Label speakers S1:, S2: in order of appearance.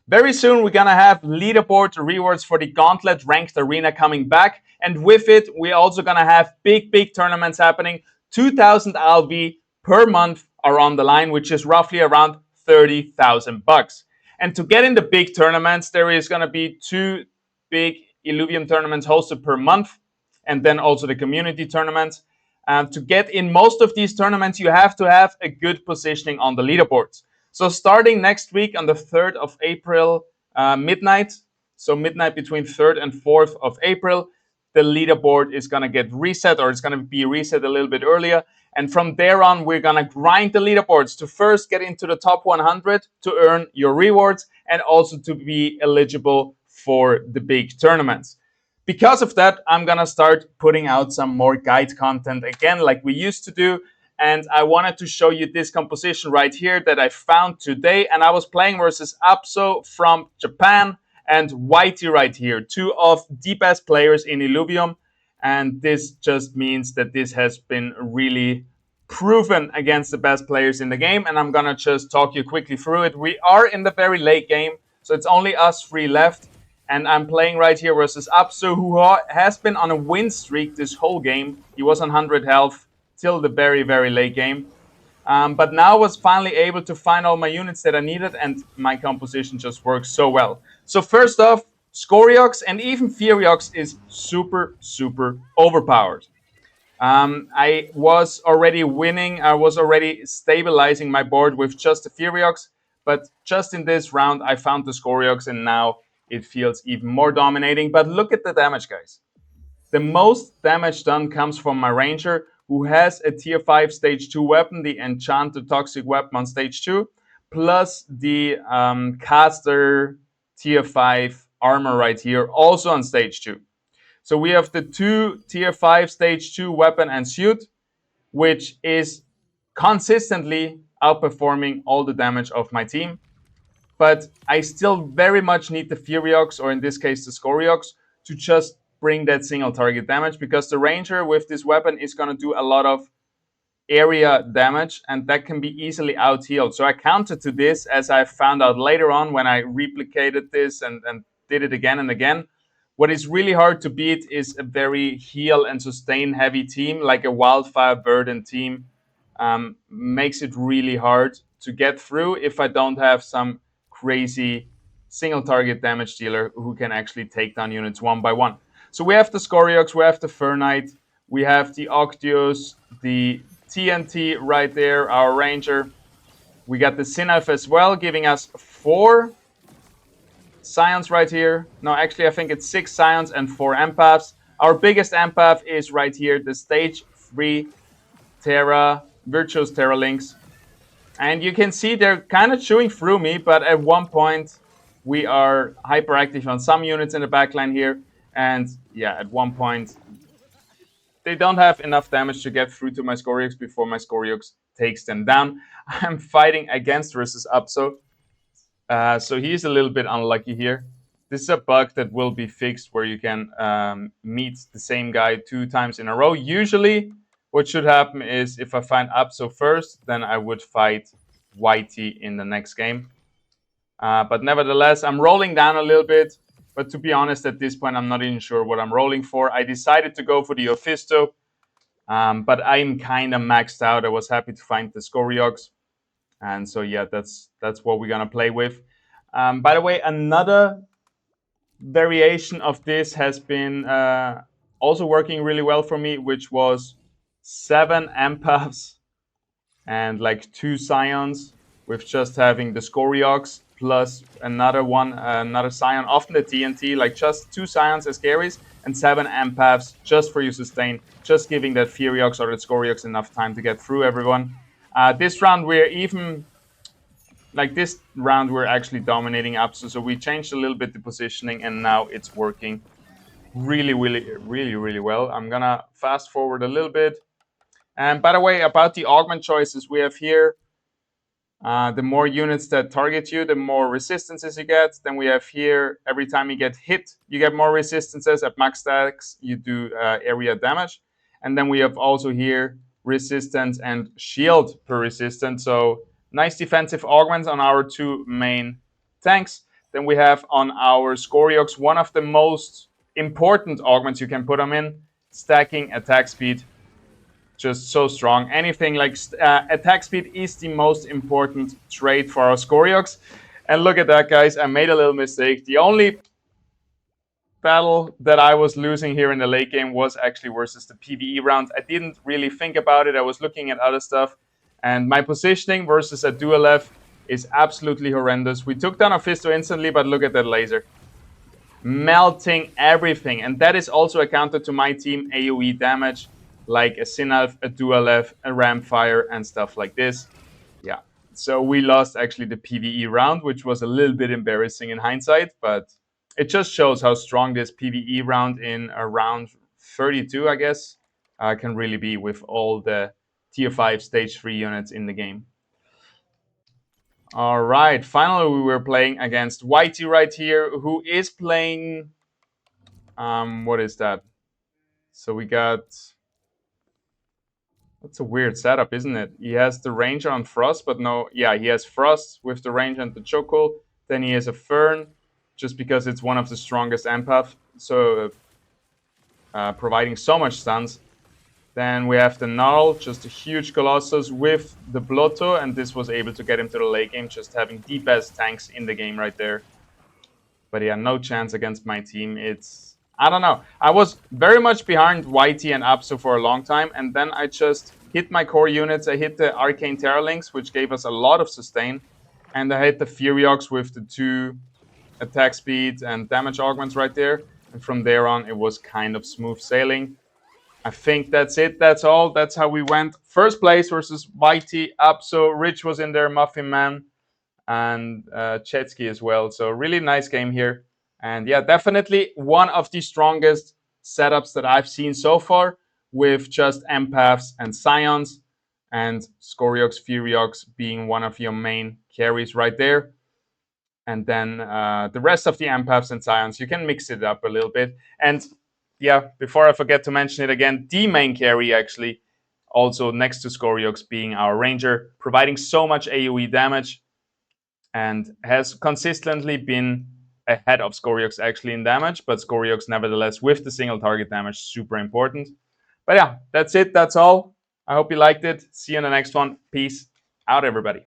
S1: Very soon, we're gonna have leaderboard rewards for the Gauntlet ranked arena coming back, and with it, we're also gonna have big tournaments happening. 2,000 LV per month are on the line, which is roughly around 30,000 bucks. And to get in the big tournaments, there is gonna be 2 big Illuvium tournaments hosted per month, and then also the community tournaments. To get in most of these tournaments, you have to have a good positioning on the leaderboards. So starting next week on the 3rd of April, midnight, so midnight between 3rd and 4th of April, the leaderboard is going to get reset, or it's going to be reset a little bit earlier. And from there on, we're going to grind the leaderboards to first get into the top 100 to earn your rewards and also to be eligible for the big tournaments. Because of that, I'm going to start putting out some more guide content again, like we used to do. And I wanted to show you this composition right here that I found today. And I was playing versus Apso from Japan and Whitey right here, 2 of the best players in Illuvium. And this just means that this has been really proven against the best players in the game. And I'm going to just talk you quickly through it. We are in the very late game, so it's only us 3 left. And I'm playing right here versus Apso, who has been on a win streak this whole game. He was on 100 health till the very late game. But now I was finally able to find all my units that I needed, and my composition just works so well. So first off, Scoriox and even Furiox is super overpowered. I was already winning. I was already stabilizing my board with just the Furiox, but just in this round, I found the Scoriox, and now it feels even more dominating. But look at the damage, guys. The most damage done comes from my Ranger, who has a tier 5 stage 2 weapon, the Enchanted Toxic Weapon on stage 2, plus the Caster tier 5 armor right here, also on stage 2. So we have the 2 tier 5 stage 2 weapon and suit, which is consistently outperforming all the damage of my team. But I still very much need the Furiox, or in this case the Scoriox, to just bring that single target damage, because the Ranger with this weapon is going to do a lot of area damage, and that can be easily out-healed. So I counted to this, as I found out later on when I replicated this and did it again and again. What is really hard to beat is a very heal and sustain heavy team, like a Wildfire Burden team. Makes it really hard to get through if I don't have some crazy single target damage dealer who can actually take down units one by one. So we have the Scoriox, we have the Fur Knight, we have the Octius, the TNT right there, our Ranger. We got the Sinelf as well, giving us 4 Scions right here. No, actually, I think it's 6 Scions and 4 Empaths. Our biggest Empath is right here, the stage 3 Terra, Virtuous Terra Lynx. And you can see they're kind of chewing through me, but at one point we are hyperactive on some units in the backline here. And yeah, at one point they don't have enough damage to get through to my Scoriox before my Scoriox takes them down. I'm fighting against versus Apso. So he's a little bit unlucky here. This is a bug that will be fixed where you can meet the same guy 2 times in a row. Usually what should happen is if I find Apso first, then I would fight Whitey in the next game. But nevertheless, I'm rolling down a little bit. But to be honest, at this point, I'm not even sure what I'm rolling for. I decided to go for the Ophisto, but I'm kind of maxed out. I was happy to find the Scoriox. And so, yeah, that's what we're going to play with. By the way, another variation of this has been also working really well for me, which was 7 Empaths and like 2 Scions, with just having the Scoriox plus another Scion, often the TNT, like just 2 Scions as carries and 7 Empaths just for you sustain, just giving that Furiox or that Scoriox enough time to get through everyone. This round we're actually dominating Apso, so we changed a little bit the positioning and now it's working really well. I'm gonna fast forward a little bit. And by the way, about the augment choices we have here, the more units that target you, the more resistances you get. Then we have here, every time you get hit, you get more resistances. At max stacks, you do area damage. And then we have also here resistance and shield per resistance. So nice defensive augments on our 2 main tanks. Then we have on our Scoriox one of the most important augments you can put them in, stacking attack speed. Just so strong. Anything like attack speed is the most important trait for our Scoriox. And look at that, guys. I made a little mistake. The only battle that I was losing here in the late game was actually versus the PvE round. I didn't really think about it. I was looking at other stuff. And my positioning versus a dual F is absolutely horrendous. We took down a Fisto instantly, but look at that laser. Melting everything. And that is also accounted to my team AoE damage, like a Synalf, a dual F, a Ramfire, and stuff like this. Yeah. So we lost actually the PvE round, which was a little bit embarrassing in hindsight, but it just shows how strong this PvE round in around 32, I guess, can really be with all the tier 5 stage 3 units in the game. All right, finally we were playing against Whitey right here, who is playing, what is that? So we got, that's a weird setup, isn't it? He has the Ranger on Frost, but no, yeah, he has Frost with the Ranger and the Choco. Then he has a Fern, just because it's one of the strongest empaths, so providing so much stuns. Then we have the Gnarl, just a huge Colossus with the Blotto, and this was able to get him to the late game, just having the best tanks in the game right there. But yeah, no chance against my team. It's, I don't know. I was very much behind Whitey and Apso for a long time, and then I just hit my core units. I hit the Arcane Terralinks, which gave us a lot of sustain, and I hit the Furiox with the 2 attack speed and damage augments right there. And from there on, it was kind of smooth sailing. I think that's it. That's all. That's how we went. First place versus Whitey, Apso, Rich was in there, Muffin Man, and Chetsky as well. So really nice game here. And yeah, definitely one of the strongest setups that I've seen so far, with just Empaths and Psions, and Scoriox, Furiox being one of your main carries right there. And then the rest of the Empaths and Psions, you can mix it up a little bit. And yeah, before I forget to mention it again, the main carry actually, also next to Scoriox, being our Ranger, providing so much AoE damage and has consistently been ahead of Scoriox actually in damage, but Scoriox nevertheless with the single target damage, super important. But yeah, that's it. That's all. I hope you liked it. See you in the next one. Peace out, everybody.